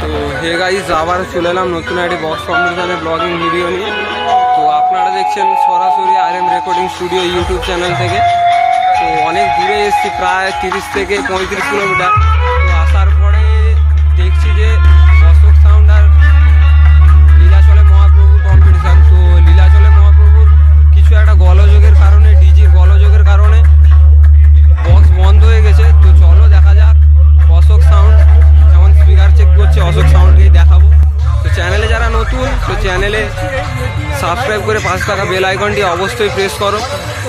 তো hey guys, আবার চলে এলাম নতুন একটি বক্স কম্পিটিশনের ব্লগিং ভিডিও নিয়ে। তো আপনারা দেখছেন সরাসরি RM recording studio YouTube channel থেকে। তো অনেক দূরে এসেছি, প্রায় 30 থেকে 35 কিলোমিটার। তো আসার পরে দেখছি যে অশোক সাউন্ড আর লীলাচলে মহাপ্রভুর কম্পিটিশান। তো লীলাচলে মহাপ্রভুর কিছু একটা গোলযোগের কারণে, ডিজির গোলযোগের কারণে বক্স বন্ধ হয়ে গেছে। তো চলো দেখা যাক অশোক সাউন্ড যেমন স্পিকার চেক করছে, অশোক সাউন্ডকেই দেখাবো। তো চ্যানেলে যারা নতুন, তো চ্যানেলে সাবস্ক্রাইব করে পাশে থাকা বেল আইকনটি অবশ্যই প্রেস করো,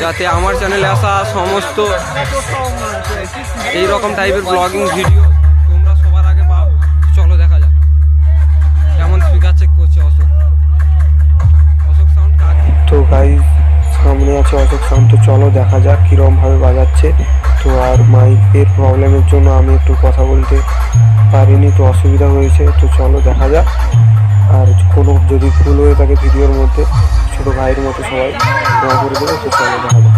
যাতে আমার চ্যানেলে আসা সমস্ত এইরকম টাইপের ব্লগিং ভিডিও তোমরা সবার আগে পাও। চলো দেখা যাক কেমন স্পিকার চেক করছে অশোক সাউন্ড। তো গাইস, সামনে আছে অশোক সাউন্ড। তো চলো দেখা যাক কীরকমভাবে বাজাচ্ছে। তো আর মাইকের প্রবলেমের জন্য আমি একটু কথা বলতে পারিনি, তো অসুবিধা হয়েছে। তো চলো দেখা যাক। আর কোনো যদি ভুল হয়ে থাকে ভিডিওর মধ্যে, ছোটো ভাইয়ের মতো সবাই ক্ষমা করে দেবে। তো চলো দেখা যাক।